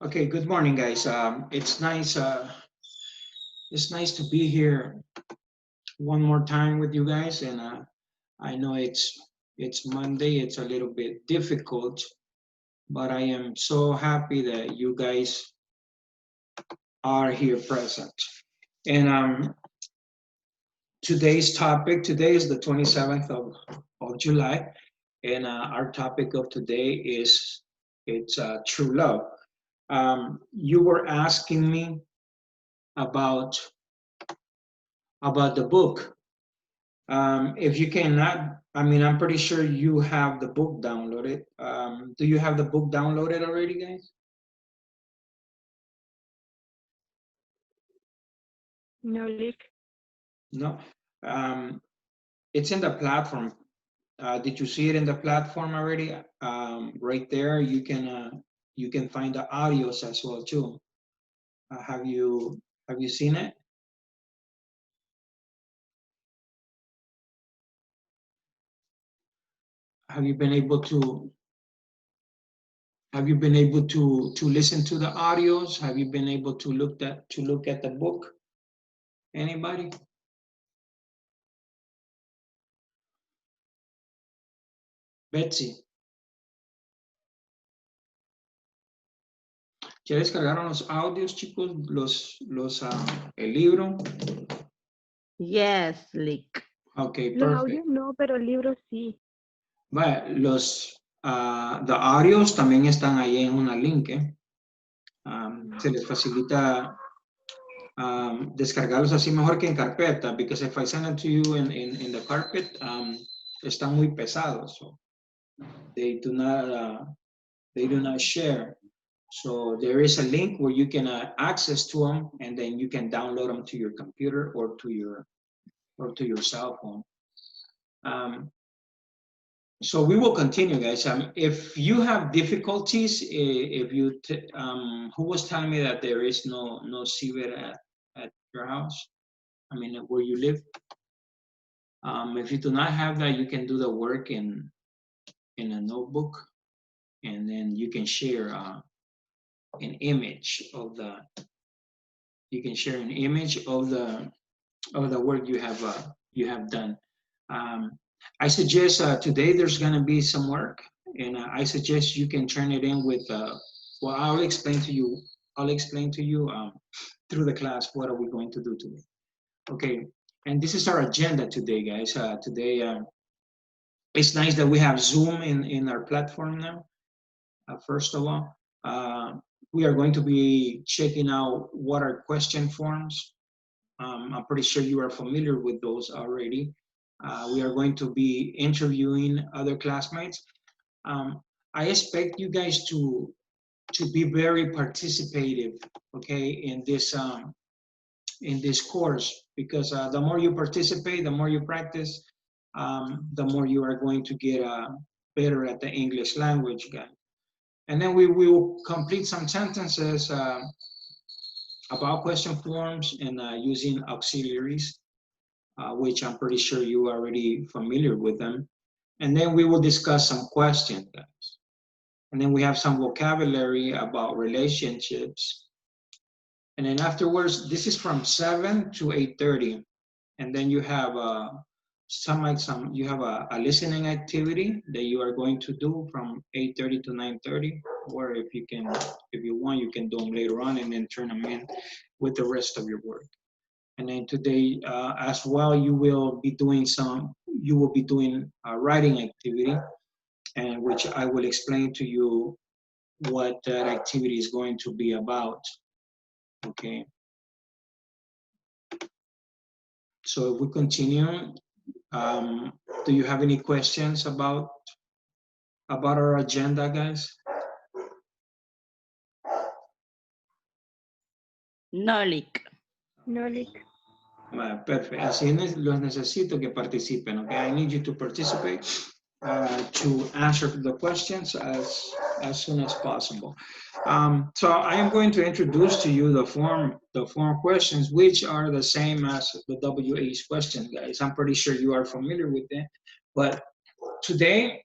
Okay, good morning, guys. It's nice to be here one more time with you guys, and I know it's Monday. It's a little bit difficult, but I am so happy that you guys are here present. And today's topic today is the 27th of July, and our topic of today is it's true love. You were asking me about about the book. If you cannot, I mean, I'm pretty sure you have the book downloaded. Do you have the book downloaded already, guys? No leak. No. Um, it's in the platform. Did you see it in the platform already? Right there, you can find the audios as well too. Have you seen it? Have you been able to have you been able to listen to the audios? Have you been able to look at the book? Anybody? Betsy. ¿Ya descargaron los audios, chicos? El libro. Yes, leak. Ok, Los perfect. audios no, pero el libro sí. Vale, the audios también están ahí en una link, ¿eh? Se les facilita descargarlos así mejor que en carpeta, because if I send it to you in the carpet, están muy pesados, so they they do not share. So there is a link where you can access to them, and then you can download them to your computer or to your cell phone. Um, so we will continue, guys. If you have difficulties, if you who was telling me that there is no ciber at your house? I mean, where you live. If you do not have that, you can do the work in a notebook, and then you can share an image of the. You can share an image of the work you have done. Um, I suggest today there's going to be some work, and I suggest you can turn it in with. Well, I'll explain to you. I'll explain to you through the class what are we going to do today. Okay, and this is our agenda today, guys. Today, it's nice that we have Zoom in our platform now. First of all, we are going to be checking out what are question forms. I'm pretty sure you are familiar with those already. We are going to be interviewing other classmates. Um, I expect you guys to be very participative, okay, in this course, because the more you participate, the more you practice, the more you are going to get better at the English language, guys. And then we will complete some sentences about question forms and using auxiliaries, which I'm pretty sure you are already familiar with them. And then we will discuss some questions, guys. And then we have some vocabulary about relationships. And then afterwards, this is from 7 to 8:30. And then you have you have a listening activity that you are going to do from 8:30 to 9:30. Or if you want, you can do them later on and then turn them in with the rest of your work. And then today as well, you will be doing a writing activity, and which I will explain to you what that activity is going to be about. Okay. So if we continue, um, do you have any questions about our agenda, guys? No leak. No leak. Perfect. Así los necesito que participen. Okay, I need you to participate to answer the questions as soon as possible. So I am going to introduce to you the form questions, which are the same as the WH question, guys. I'm pretty sure you are familiar with them, but today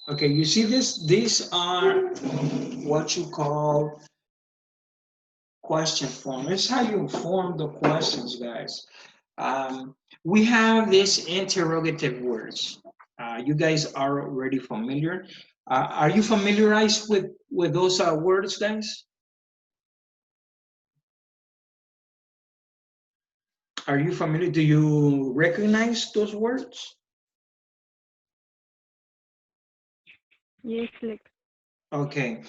Okay, you see this? These are what you call question form. It's how you form the questions, guys. We have these interrogative words. You guys are already familiar. Are you familiarized with those words, guys? Are you familiar? Do you recognize those words? Yes, like, Okay,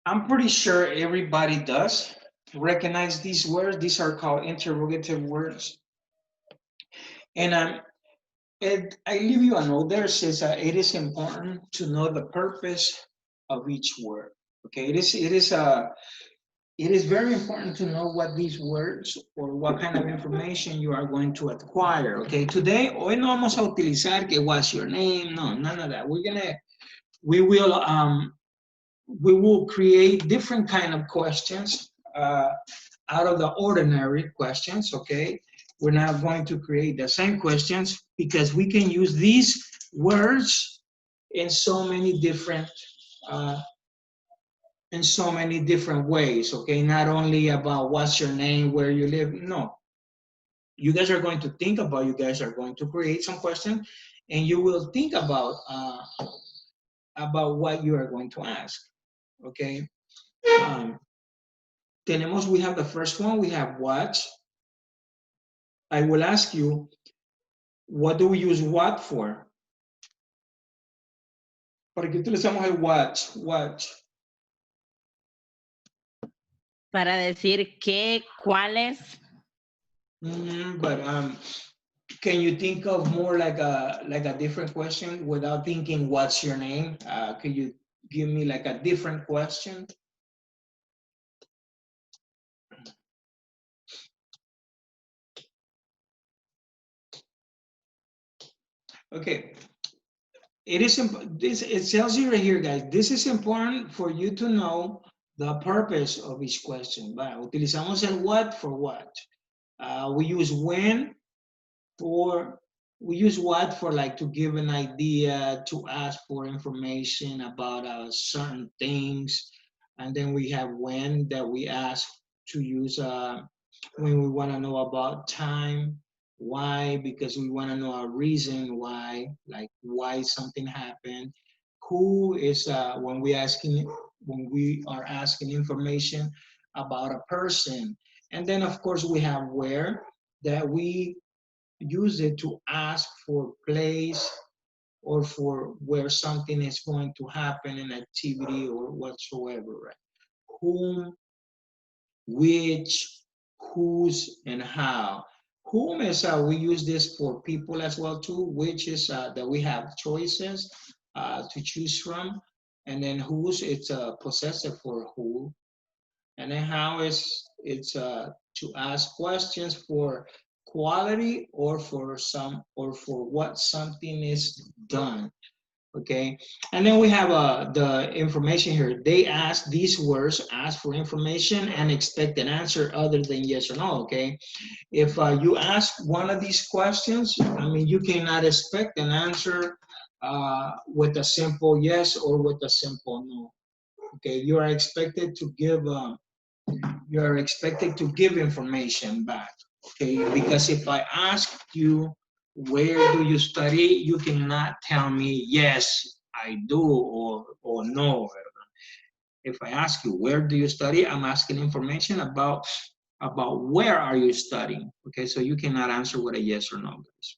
I'm pretty sure everybody does recognize these words. These are called interrogative words. And I leave you a note there. It says it is important to know the purpose of each word. Okay, it is very important to know what these words or what kind of information you are going to acquire. Okay, today hoy no vamos a utilizar que what's your name. No, none of that. We will we will create different kind of questions out of the ordinary questions. Okay, we're not going to create the same questions because we can use these words in so many different uh, ways. Okay, not only about what's your name, where you live. No, you guys are going to think about. You guys are going to create some questions, and you will think about what you are going to ask. Okay. Um, we have the first one. We have what. I will ask you, what do we use what for? ¿Para qué utilizamos el what? What? Para decir qué, cuáles. But can you think of more like a different question without thinking what's your name? Could you give me like a different question? Okay. It tells you right here, guys. This is important for you to know the purpose of each question. Utilizamos el what for what. We use when for, we use what for like to give an idea, to ask for information about certain things. And then we have when that we ask to use when we want to know about time. Why? Because we want to know a reason why, like why something happened. Who is when we are asking information about a person. And then of course we have where that we use it to ask for place or for where something is going to happen, an activity or whatsoever, right? Whom, which, whose, and how. Whom is, we use this for people as well too, which is that we have choices to choose from. And then whose, it's possessive for who. And then how is, it's to ask questions for quality or for some, or for what something is done. Okay, and then we have the information here. They ask these words, ask for information and expect an answer other than yes or no. Okay, if you ask one of these questions, I mean, you cannot expect an answer with a simple yes or with a simple no. Okay, you are expected to give information back. Okay, because if I ask you, where do you study, you cannot tell me yes I do or no. If I ask you, where do you study, I'm asking information about where are you studying. Okay, so you cannot answer with a yes or no, guys.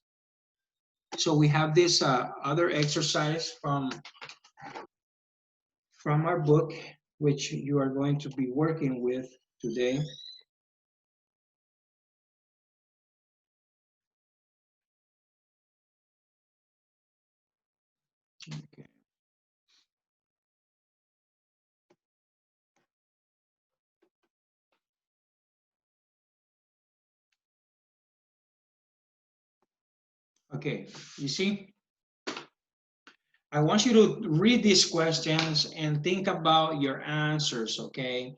So we have this other exercise from our book, which you are going to be working with today. Okay. Okay, you see? I want you to read these questions and think about your answers, okay?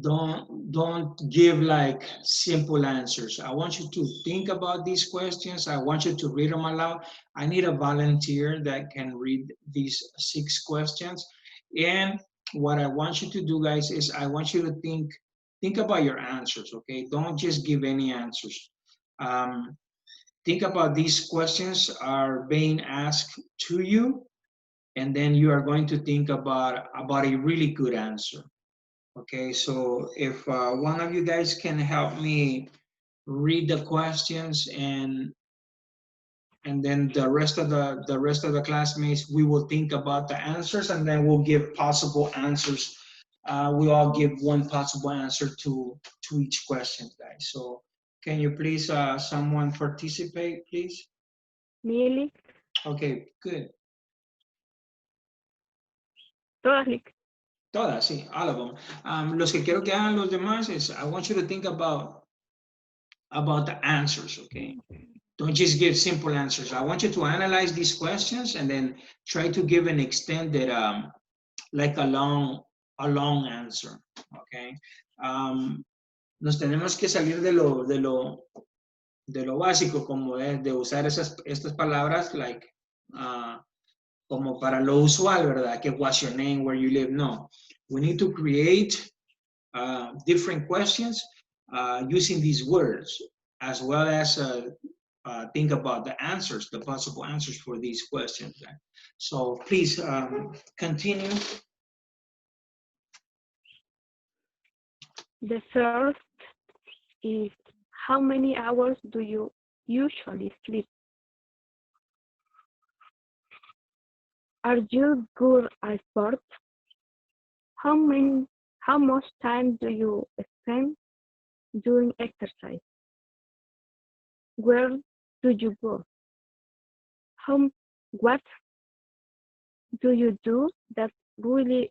don't give like simple answers. I want you to think about these questions. I want you to read them aloud. I need a volunteer that can read these 6 questions. And what I want you to do, guys, is I want you to think about your answers, okay? Don't just give any answers. Think about these questions are being asked to you, and then you are going to think about a really good answer. Okay, so if one of you guys can help me read the questions, and then the rest of the classmates, we will think about the answers, and then we'll give possible answers. We all give one possible answer to each question, guys. So can you please someone participate, please? Nearly. Okay, good. Todas, Lick. Todas, sí, all of them. Los que quiero que hagan los demás is I want you to think about the answers, okay? Don't just give simple answers. I want you to analyze these questions and then try to give an extended, like a long answer, okay? Nos tenemos que salir de lo básico, como de usar estas palabras, like, como para lo usual, ¿verdad? Que what's your name, where you live, no. We need to create different questions using these words, as well as think about the answers, the possible answers for these questions. So please continue. The first is, how many hours do you usually sleep? Are you good at sports? How much time do you spend doing exercise? Where do you go? What do you do that really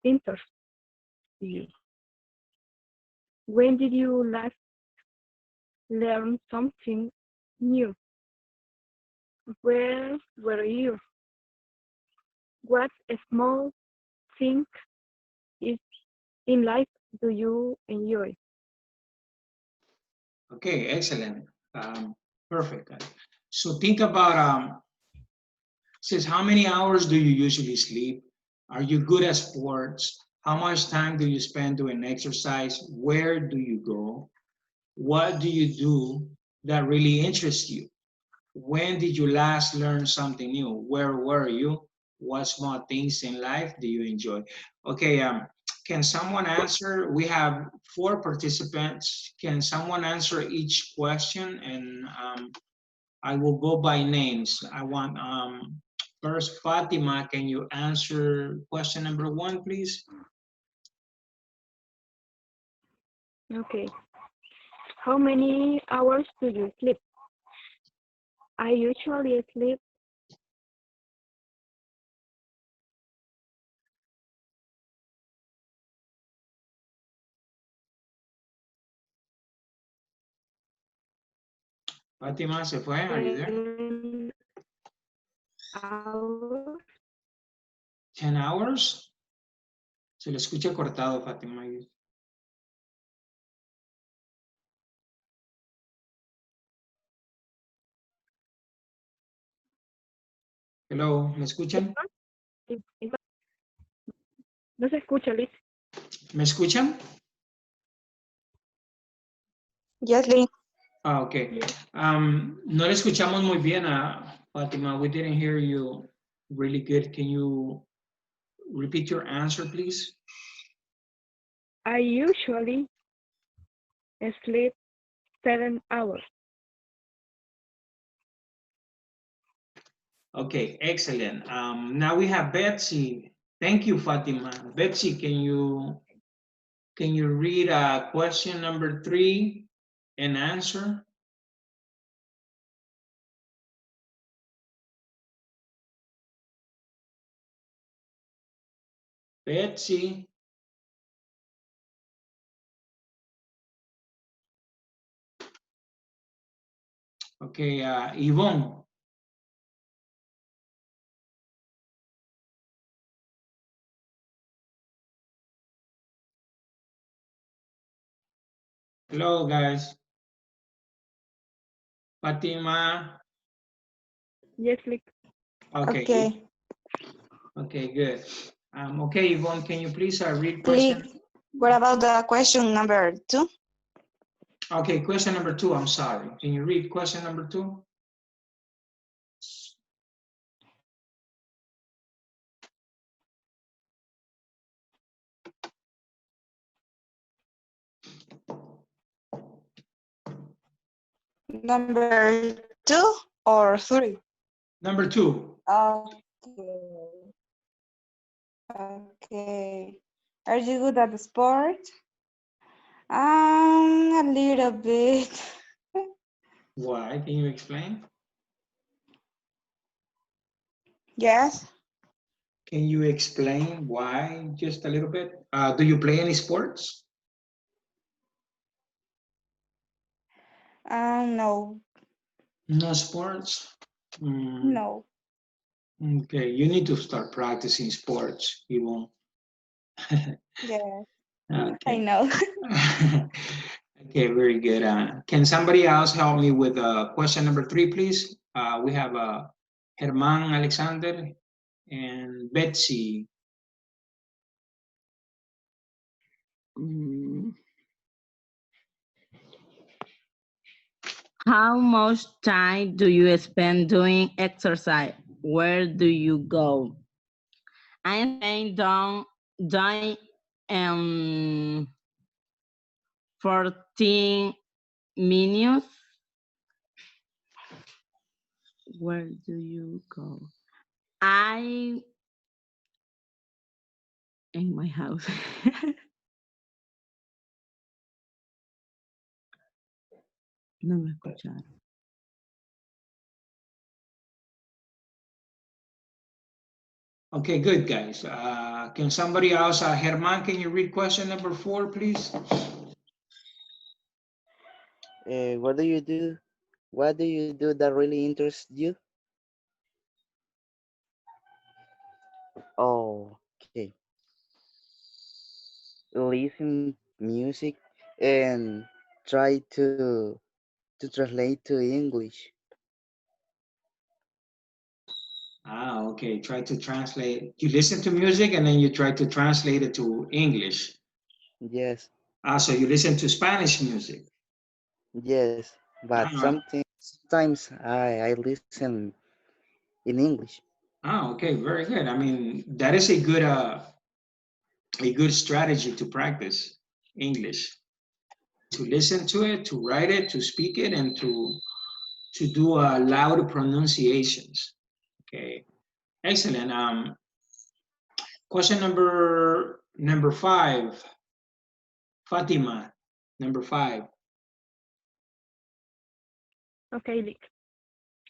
interests you? When did you last learn something new? Where were you? What small thing is in life do you enjoy? Okay, excellent. Perfect. So think about, says, how many hours do you usually sleep? Are you good at sports? How much time do you spend doing exercise? Where do you go? What do you do that really interests you? When did you last learn something new? Where were you? What small things in life do you enjoy? Okay, can someone answer? We have 4 participants. Can someone answer each question? And I will go by names. I want first Fatima, can you answer question number 1, please? Okay. How many hours do you sleep? I usually sleep Fatima se fue. Are you there? 10 hours. 10 hours? Se le escucha cortado, Fatima. Hello, ¿me escuchan? No se escucha, Liz. ¿Me escuchan? Yes, Lee. Ah, okay. No le escuchamos muy bien a Fatima. We didn't hear you really good. Can you repeat your answer, please? I usually sleep 7 hours. Okay, excellent. Now we have Betsy. Thank you, Fatima. Betsy, can you read question number 3 and answer? Betsy. Okay, Yvonne. Hello, guys. Fatima. Yes, like Okay. Okay. Okay, good. Okay, Yvonne, can you please read Click. question? What about the question number 2? Okay, question number 2. I'm sorry. Can you read question number 2? Number 2 or 3? Number 2. Okay. Okay. Are you good at the sport? A little bit. Why? Can you explain? Yes. Can you explain why just a little bit? Do you play any sports? No. No sports? No. Okay, you need to start practicing sports, Yvonne. Yes. I Okay. know. Okay, very good. Can somebody else help me with question number 3, please? We have Herman Alexander and Betsy. How much time do you spend doing exercise? Where do you go? I'm saying down 14 minutes. Where do you go? In my house. No me escucharon. Okay, good, guys. Can somebody else, Herman, can you read question number 4, please? What do you do? What do you do that really interests you? Oh, okay. Listen music and try to translate to English. Okay, try to translate. You listen to music and then you try to translate it to English. Yes, So you listen to Spanish music. yes. But sometimes I listen in English. Okay, very good. I mean, that is a good strategy to practice English. To listen to it, to write it, to speak it, and to do loud pronunciations. Okay, excellent. Question number 5, Fatima. Number 5. okay, like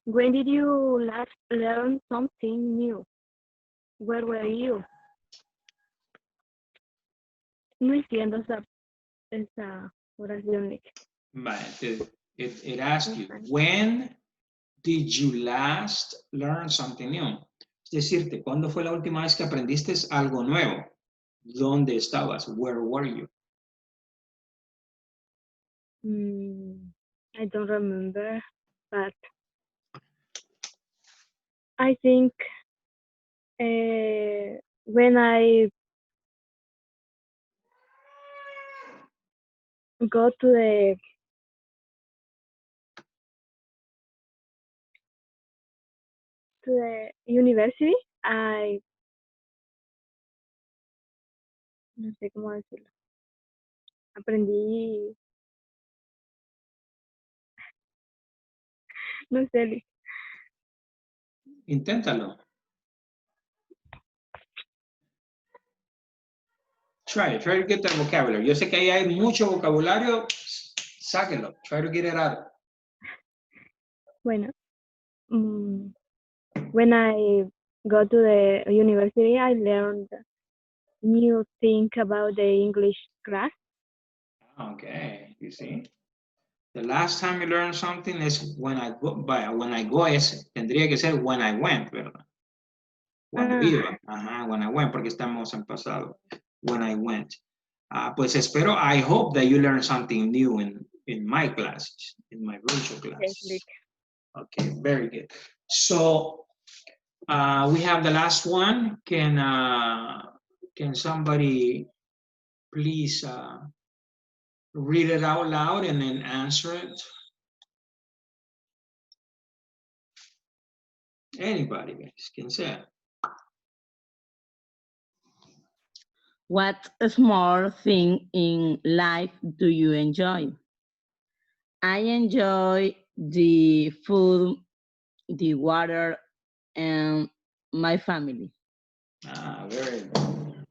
when did you last learn something new? Where were you? No entiendo esa oración, like. But it asks you, when did you last learn something new? Es decirte, ¿cuándo fue la última vez que aprendiste algo nuevo? ¿Dónde estabas? Where were you? I don't remember, but I think when I go to the university, no sé cómo decirlo. Aprendí, no sé, like, Inténtalo. Try to get that vocabulary. Yo sé que ahí hay mucho vocabulario, sáquenlo. Try to get it out. bueno, when I go to the university, I learned new thing about the English class. Okay, you see. The last time you learned something is when I go, when I go tendría que ser when I went, ¿verdad? Cuando iba. When I went, porque estamos en pasado. When I went. Pues espero, I hope that you learn something new in my classes, in my virtual Yes, classes. Lick. Okay, very good. So we have the last one. Can somebody please read it out loud and then answer it? Anybody, guys, can say it. What small thing in life do you enjoy? I enjoy the food, the water, and my family. Very good.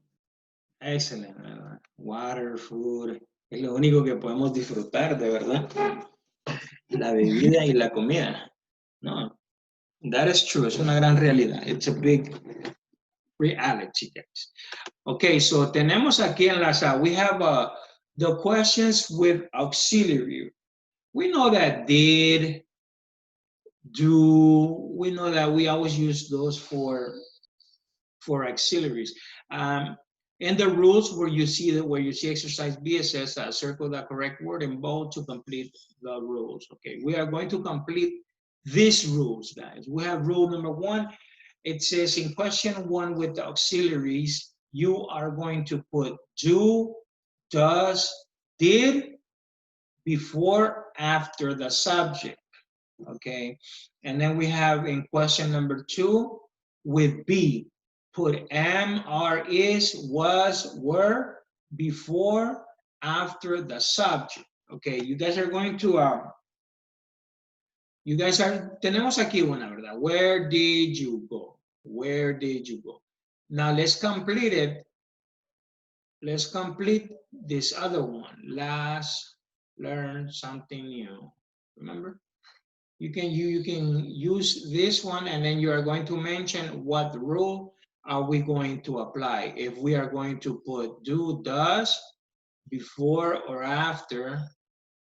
Excellent, ¿verdad? Water, food, es lo único que podemos disfrutar, de verdad. La bebida y la comida. No, that is true. Es una gran realidad. It's a big reality, guys. Okay, so tenemos aquí en las, we have the questions with auxiliary. We know that did, do, we know that we always use those for auxiliaries. In the rules where you see exercise B, it says circle the correct word in bold to complete the rules. Okay, we are going to complete these rules, guys. We have rule number 1. It says in question 1 with the auxiliaries, you are going to put do, does, did before, after the subject. Okay, and then we have in question number 2 with B, put am, are, is, was, were before, after the subject. Okay, you guys are going to tenemos aquí una, ¿verdad? Where did you go? Where did you go? Now let's complete it. Let's complete this other one. Last, learn something new. Remember? You can use this one, and then you are going to mention what rule are we going to apply. If we are going to put do, does, before or after,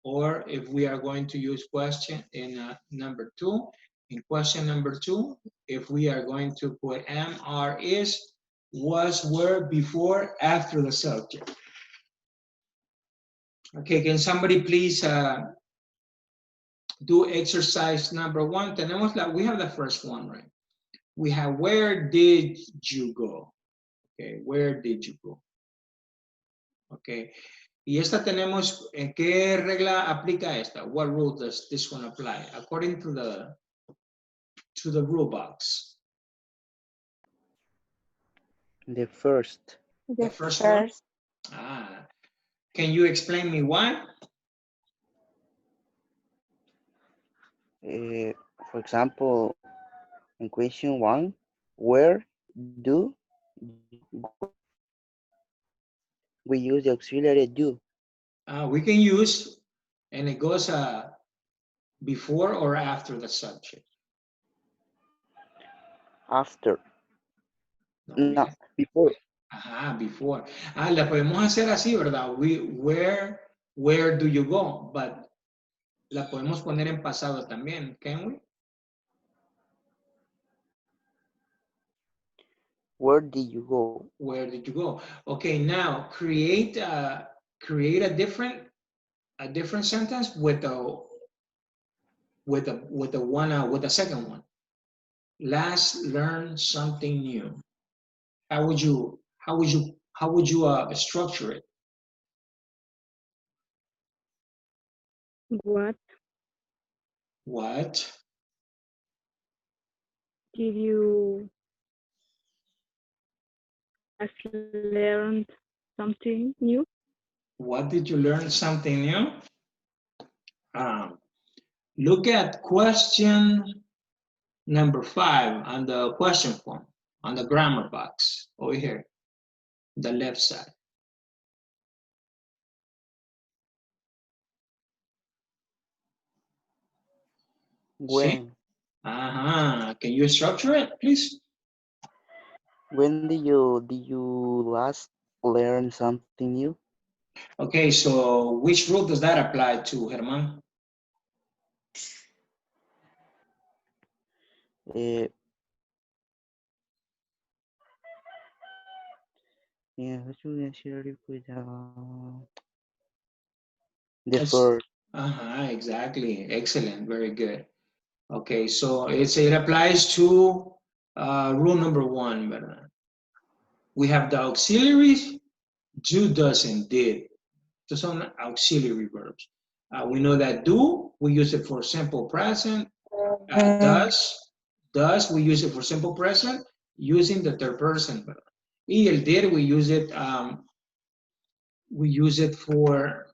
or if we are going to use question in number 2. In question number 2, if we are going to put am, are, is, was, were, before, after the subject. Okay, can somebody please do exercise number 1. We have the first one, right? We have where did you go? Okay, where did you go? Okay. Y esta tenemos, ¿en qué regla aplica esta? What rule does this one apply? According to the rule box. The first. The first one? first. Can you explain me why? For example, in question 1, where do we use the auxiliary do? We can use, and it goes before or after the subject. After. No, Before. Before. La podemos hacer así, ¿verdad? Where do you go? But la podemos poner en pasado también, can we? Where did you go? Where did you go? Okay, now create a different sentence with the second one. Last, learn something new. How would you structure it? What What did you learn something new? What did you learn something new? Look at question number 5 on the question form, on the grammar box over here, the left side. When? See? Can you structure it, please? When did you last learn something new? Okay, so which rule does that apply to, Herman? In Yeah, what should we actually put the It's, for exactly. Excellent. Very good. Okay, so it applies to rule number 1, but we have the auxiliaries, do, does, and did. Those are auxiliary verbs. We know that do, we use it for simple present. Does, we use it for simple present using the third person. Y el did, we use it for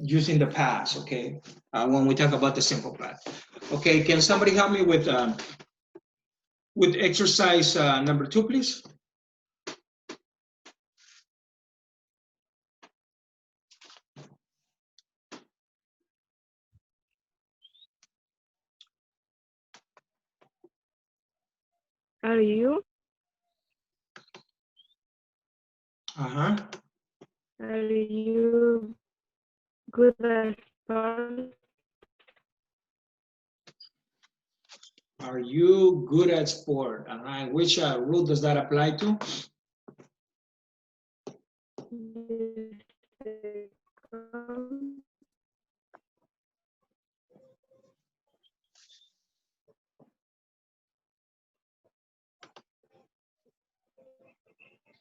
using the past, okay? When we talk about the simple past. Okay, can somebody help me with exercise number 2, please? Are you? Uh-huh. Are you good at sports? Are you good at sport? Which rule does that apply to?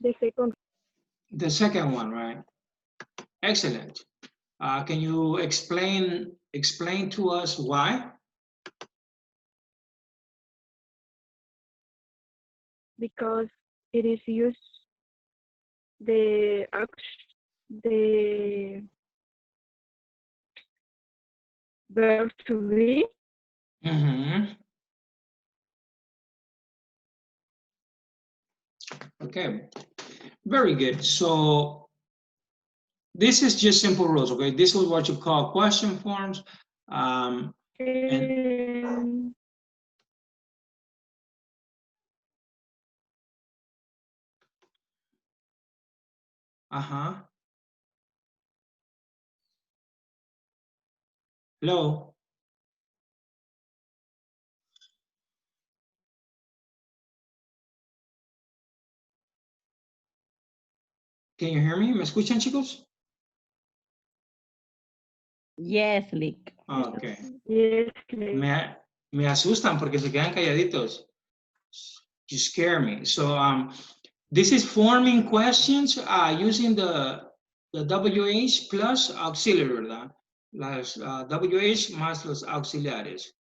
The second, The second one, right? Excellent. Can you explain to us why? because it is used the verb to be. Mm-hmm. Okay, very good. So this is just simple rules, okay? This is what you call question forms. And uh-huh. Hello. Can you hear me? ¿Me escuchan, chicos? Yes, Lick. Okay. Yes, Me asustan porque se quedan calladitos. You scare me. So this is forming questions using the WH plus auxiliary, ¿verdad? Las WH más los auxiliares.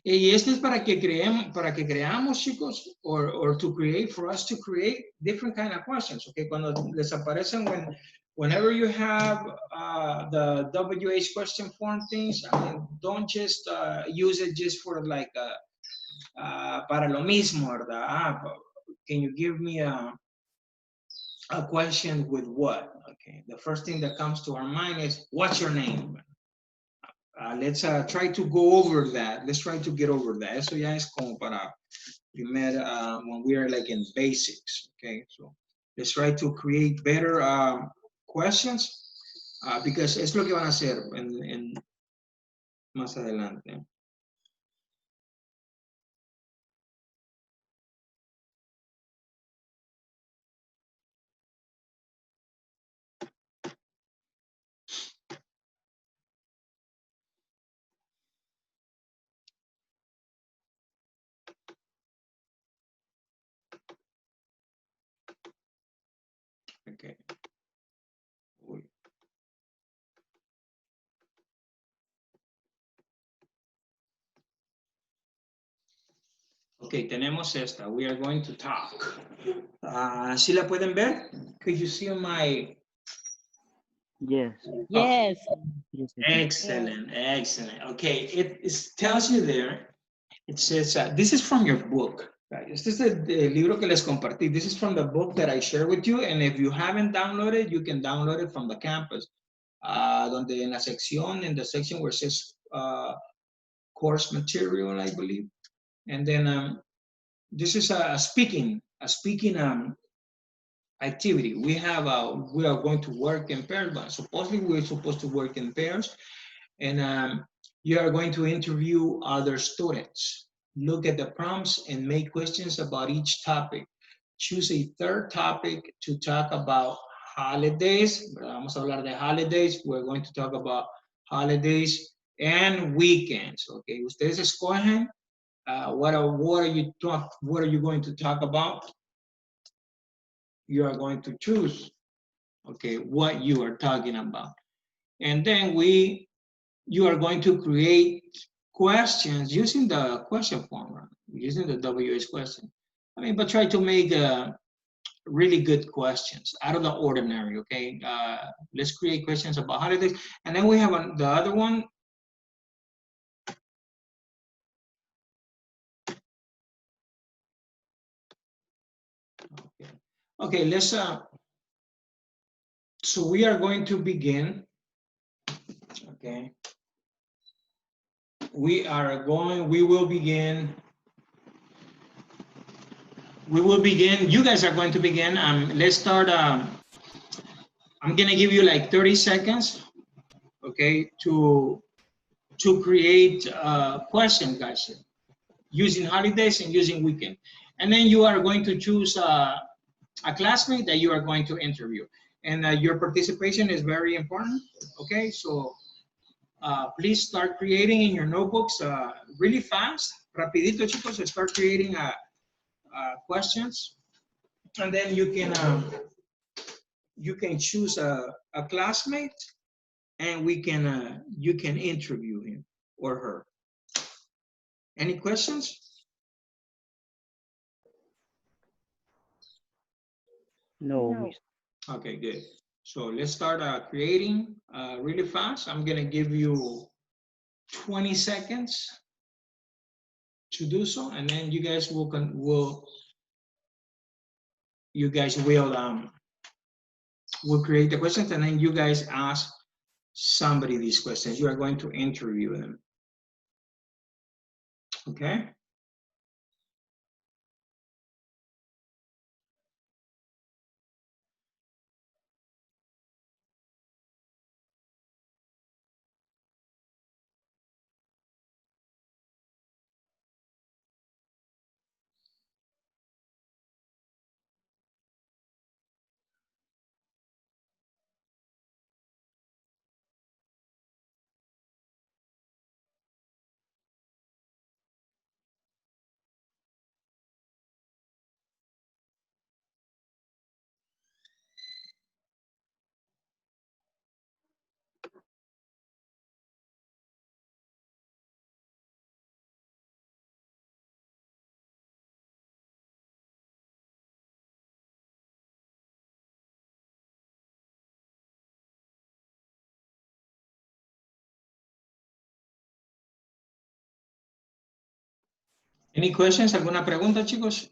Y este es para que creamos, chicos, or to create, for us to create different kind of questions, okay? Cuando les aparecen, whenever you have the WH question form things, I mean, don't just use it just for like, para lo mismo, ¿verdad? Can you give me a question with what? Okay, the first thing that comes to our mind is, what's your name? Let's try to go over that. Let's try to get over that. Eso ya es como para primer, when we are like in basics, okay? So let's try to create better questions because es lo que van a hacer en más adelante. Okay. Uy. Ok, tenemos esta. We are going to talk. ¿Sí la pueden ver? Could you see my... yes. Yes. Yes, I can. Excellent, excellent. Okay, it tells you there, it says, this is from your book. Right? Este es el libro que les compartí. This is from the book that I share with you, and if you haven't downloaded, you can download it from the campus. Donde en la sección, in the section where it says course material, I believe. And then this is a speaking activity. We are going to work in pairs, but supposedly we're supposed to work in pairs, and you are going to interview other students. Look at the prompts and make questions about each topic. choose a third topic to talk about holidays. Vamos a hablar de holidays. We're going to talk about holidays and weekends. Okay, ustedes escogen what are you going to talk about? You are going to choose, okay, what you are talking about, and then you are going to create questions using the question form, using the WH question. I mean, but try to make really good questions out of the ordinary. Okay, let's create questions about holidays, and then we have the other one. Okay, let's. So we are going to begin. Okay. We will begin. You guys are going to begin. Let's start. I'm gonna give you like 30 seconds, okay, to create a question, guys, using holidays and using weekend. And then you are going to choose a classmate that you are going to interview. And your participation is very important, okay? So please start creating in your notebooks really fast. Rapidito, chicos, start creating questions. And then you can choose a classmate, and you can interview him or her. Any questions? No, No. Mister. Okay, good. So let's start creating really fast. I'm gonna give you 20 seconds to do so, and then you guys will create the questions, and then you guys ask somebody these questions. You are going to interview them. Okay. Any questions? ¿Alguna pregunta, chicos?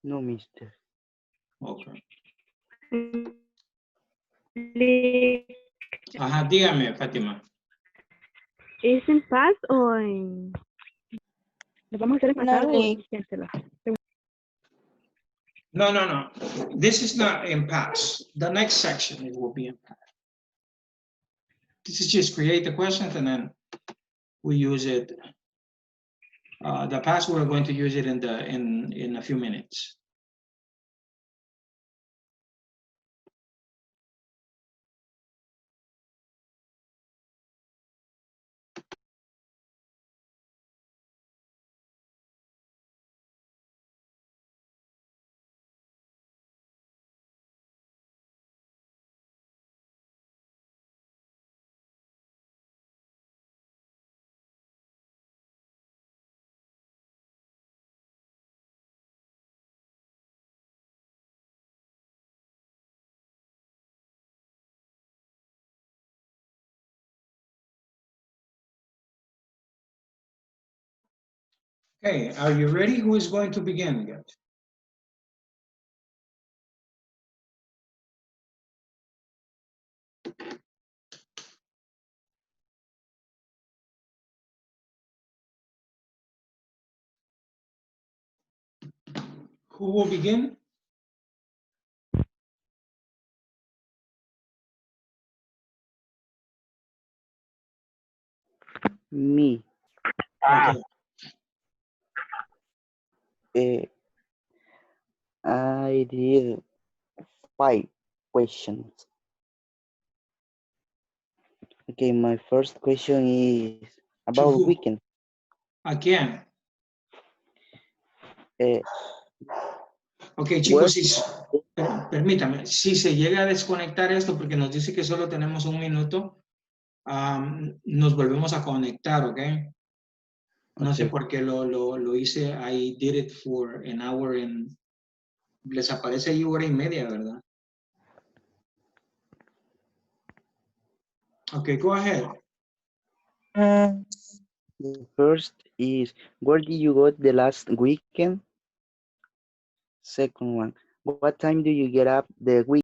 No, Mister. Okay. Ajá, dígame, Fátima. ¿Es en paz o en...? ¿Lo vamos a hacer en No, pasado o en Nick. presente? No. This is not in past. The next section, it will be in past. This is just create the questions and then we use it. The past, we're going to use it in a few minutes. Okay, are you ready? Who is going to begin, guys? Who will begin? Me. Okay. I did 5 questions. Okay, my first question is To about who? weekend. Again. Uh, Ok, where chicos, permítame, si se llega a desconectar esto porque nos dice que solo tenemos un minuto, nos volvemos a conectar, ¿ok? No sé Okay. por qué lo hice, I did it for an hour and les aparece ahí hora y media, ¿verdad? Ok, go ahead. The first is where did you go the last weekend? Second one, what time do you get up the week?